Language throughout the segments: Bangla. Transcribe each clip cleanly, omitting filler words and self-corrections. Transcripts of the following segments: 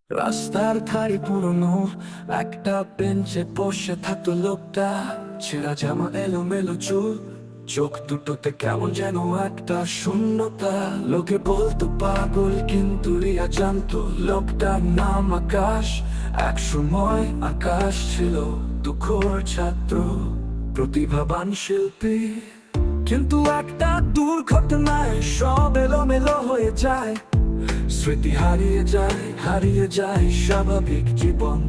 রাস্তার ধারে পুরনো একটা বেঞ্চে বসে থাকতো লোকটা। ছেঁড়া জামা, এলোমেলো চুল, চোখ দুটোতে কেমন যেন একটা শূন্যতা। লোকে বলতো পাগল, কিন্তু রিয়া জানতো লোকটার নাম আকাশ। এক সময় আকাশ ছিল দুঃখর ছাত্র, প্রতিভাবান শিল্পী। কিন্তু একটা দুর্ঘটনায় সব এলোমেলো হয়ে যায়। স্মৃতি হারিয়ে যায় স্বাভাবিক জীবন।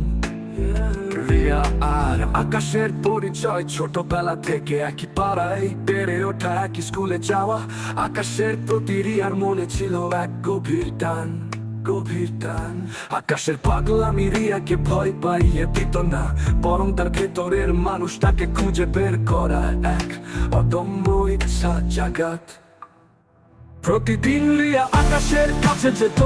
রিয়া আর আকাশের পরিচয় ছোটবেলা থেকে একই পাড়ায় বেড়ে ওঠা, একই স্কুলে যাওয়া। আকাশের প্রতি রিয়ার মনে ছিল এক গভীর টান। আকাশের পাগলামি রিয়াকে ভয় পাইয়ে দিত না, বরং তার ভেতরের মানুষটাকে খুঁজে বের করা এক অদম্য ইচ্ছা জাগাত। প্রতিদিন রিয়া আকাশের কাছে যেত,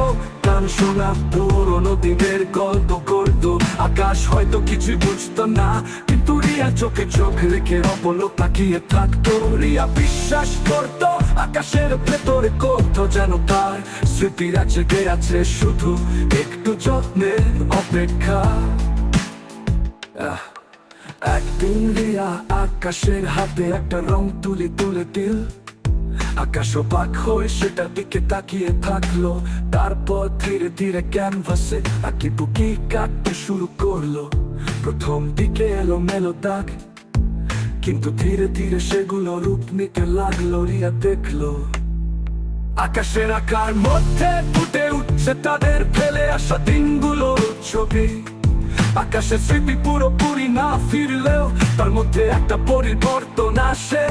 গান শোনা, পুরোনো দিনের গল্প করত। আকাশ হয়তো কিছুই বুঝতো না, কিন্তু রিয়া চোখে চোখ রেখে অপলক তাকিয়ে থাকতো। রিয়া বিশ্বাস করত আকাশের ভেতরে কোথাও যেন তার স্মৃতিরা জেগে আছে, শুধু একটু যত্নের অপেক্ষা। একদিন রিয়া আকাশের হাতে একটা রং তুলে দিল। আকাশ অবাক হয়ে সেটার দিকে তাকিয়ে থাকলো। তারপর ধীরে ধীরে ক্যানভাসে আঁকিবুকি কাটতে শুরু করলো। প্রথম দিকে এলোমেলো দাগ, কিন্তু ধীরে ধীরে সেগুলো রূপ নিতে লাগলো। রিয়া দেখলো আকাশের আকার মধ্যে ফুটে উঠছে তাদের ফেলে আসা দিনগুলোর ছবি। আকাশের স্মৃতি পুরোপুরি না ফিরলেও তার মধ্যে একটা পরিবর্তন আসে।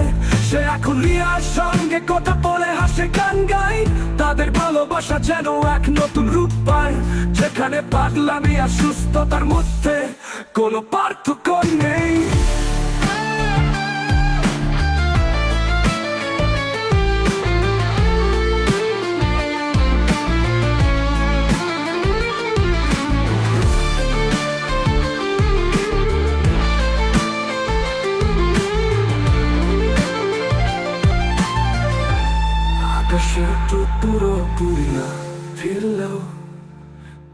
সে এখন রিয়ার সঙ্গে কথা বলে, হাসে, গান গায়। তাদের ভালোবাসা যেন এক নতুন রূপ পায়, যেখানে পাগলামি আর সুস্থতার মধ্যে কোনো পার্থক্য নেই। আকাশে তো পুরোপুরি না ফিরলেও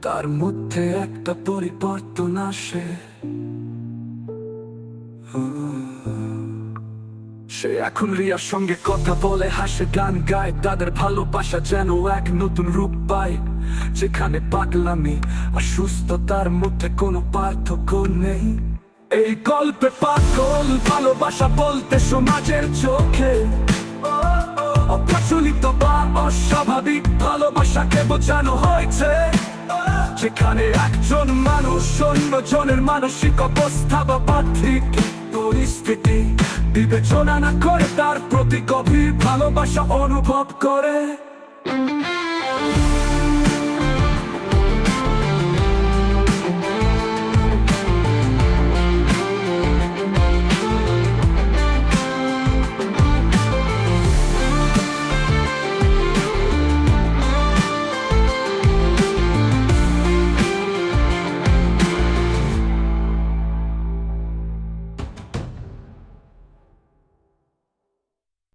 তার মধ্যে একটা পরিবর্তন আসে। সে এখন রিয়ার সঙ্গে কথা বলে, হাসে, গান গায়। তাদের ভালোবাসা যেন এক নতুন রূপ পায়, যেখানে পাগলামি আর সুস্থতার মধ্যে কোনো পার্থক্য নেই। এই গল্পে পাগল ভালোবাসা বলতে সমাজের চোখে অপ্রচলিত বা অস্বাভাবিক ভালোবাসাকে বোঝানো হয়েছে, যেখানে একজন মানুষ অন্যজনের মানসিক অবস্থা বা বাহ্যিক পরিস্থিতি বিবেচনা না করে তার প্রতি গভীর ভালোবাসা অনুভব করে।